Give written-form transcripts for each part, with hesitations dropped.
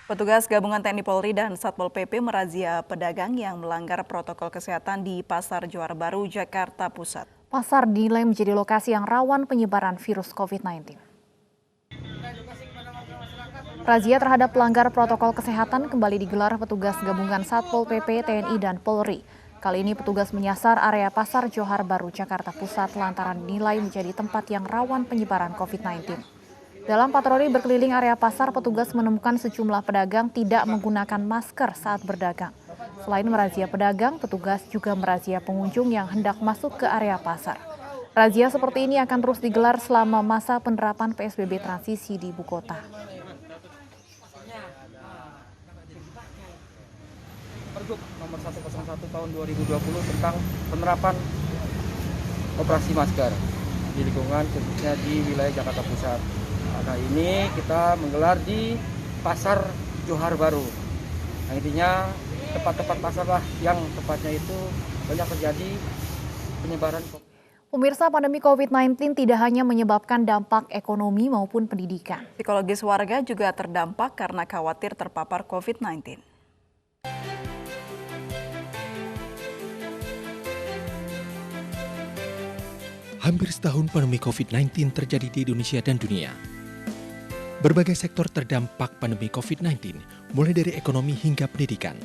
Petugas gabungan TNI Polri dan Satpol PP merazia pedagang yang melanggar protokol kesehatan di Pasar Johar Baru, Jakarta Pusat. Pasar dinilai menjadi lokasi yang rawan penyebaran virus COVID-19. Razia terhadap pelanggar protokol kesehatan kembali digelar petugas gabungan Satpol PP, TNI, dan Polri. Kali ini petugas menyasar area Pasar Johar Baru, Jakarta Pusat lantaran dinilai menjadi tempat yang rawan penyebaran COVID-19. Dalam patroli berkeliling area pasar, petugas menemukan sejumlah pedagang tidak menggunakan masker saat berdagang. Selain merazia pedagang, petugas juga merazia pengunjung yang hendak masuk ke area pasar. Razia seperti ini akan terus digelar selama masa penerapan PSBB transisi di ibu kota. Pergub nomor 101 tahun 2020 tentang penerapan operasi masker di lingkungan khususnya di wilayah Jakarta Pusat. Nah, ini kita menggelar di Pasar Johar Baru. Nah, intinya tempat-tempat pasar lah yang tepatnya itu banyak terjadi penyebaran COVID. Pemirsa, pandemi COVID-19 tidak hanya menyebabkan dampak ekonomi maupun pendidikan. Psikologis warga juga terdampak karena khawatir terpapar COVID-19. Hampir setahun pandemi COVID-19 terjadi di Indonesia dan dunia. Berbagai sektor terdampak pandemi COVID-19, mulai dari ekonomi hingga pendidikan.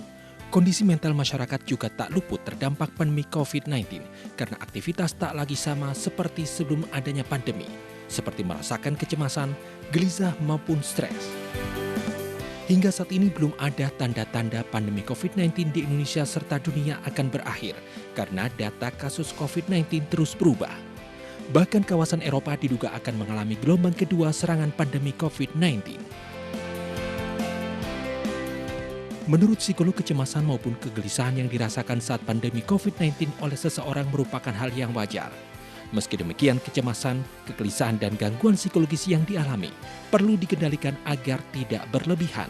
Kondisi mental masyarakat juga tak luput terdampak pandemi COVID-19 karena aktivitas tak lagi sama seperti sebelum adanya pandemi, seperti merasakan kecemasan, gelisah maupun stres. Hingga saat ini belum ada tanda-tanda pandemi COVID-19 di Indonesia serta dunia akan berakhir karena data kasus COVID-19 terus berubah. Bahkan kawasan Eropa diduga akan mengalami gelombang kedua serangan pandemi COVID-19. Menurut psikolog, kecemasan maupun kegelisahan yang dirasakan saat pandemi COVID-19 oleh seseorang merupakan hal yang wajar. Meski demikian, kecemasan, kegelisahan, dan gangguan psikologis yang dialami perlu dikendalikan agar tidak berlebihan.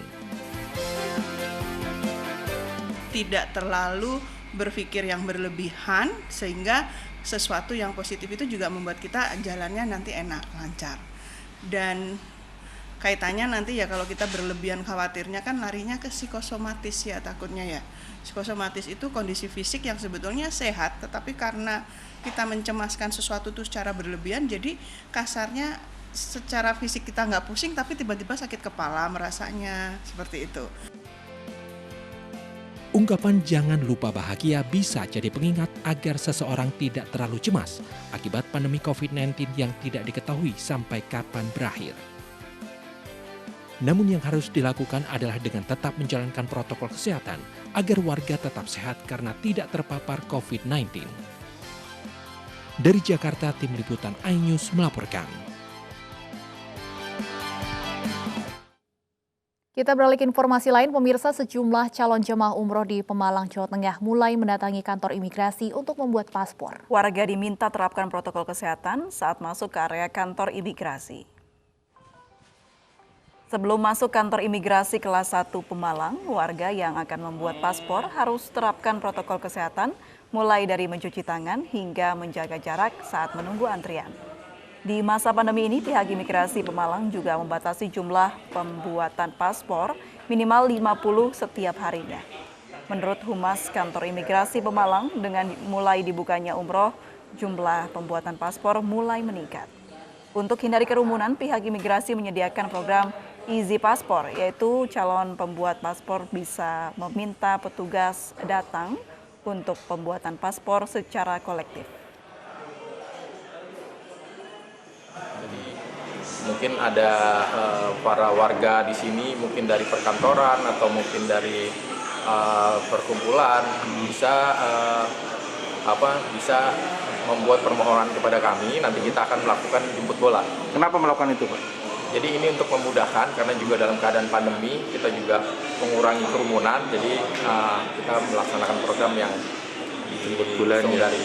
Tidak terlalu berpikir yang berlebihan sehingga sesuatu yang positif itu juga membuat kita jalannya nanti enak, lancar. Dan kaitannya nanti ya kalau kita berlebihan khawatirnya kan larinya ke psikosomatis ya takutnya ya. Psikosomatis itu kondisi fisik yang sebetulnya sehat, tetapi karena kita mencemaskan sesuatu itu secara berlebihan, jadi kasarnya secara fisik kita nggak pusing tapi tiba-tiba sakit kepala merasanya, seperti itu. Ungkapan jangan lupa bahagia bisa jadi pengingat agar seseorang tidak terlalu cemas akibat pandemi COVID-19 yang tidak diketahui sampai kapan berakhir. Namun yang harus dilakukan adalah dengan tetap menjalankan protokol kesehatan agar warga tetap sehat karena tidak terpapar COVID-19. Dari Jakarta, Tim Liputan iNews melaporkan. Kita beralih ke informasi lain, pemirsa, sejumlah calon jemaah umroh di Pemalang, Jawa Tengah mulai mendatangi kantor imigrasi untuk membuat paspor. Warga diminta terapkan protokol kesehatan saat masuk ke area kantor imigrasi. Sebelum masuk kantor imigrasi kelas 1 Pemalang, warga yang akan membuat paspor harus terapkan protokol kesehatan mulai dari mencuci tangan hingga menjaga jarak saat menunggu antrian. Di masa pandemi ini, pihak imigrasi Pemalang juga membatasi jumlah pembuatan paspor minimal 50 setiap harinya. Menurut Humas Kantor Imigrasi Pemalang, dengan mulai dibukanya umroh, jumlah pembuatan paspor mulai meningkat. Untuk hindari kerumunan, pihak imigrasi menyediakan program Easy Paspor, yaitu calon pembuat paspor bisa meminta petugas datang untuk pembuatan paspor secara kolektif. Mungkin ada para warga di sini, mungkin dari perkantoran atau mungkin dari perkumpulan bisa membuat permohonan kepada kami. Nanti kita akan melakukan jemput bola. Kenapa melakukan itu, Pak? Jadi ini untuk memudahkan karena juga dalam keadaan pandemi kita juga mengurangi kerumunan. Jadi kita melaksanakan program yang jemput bola dari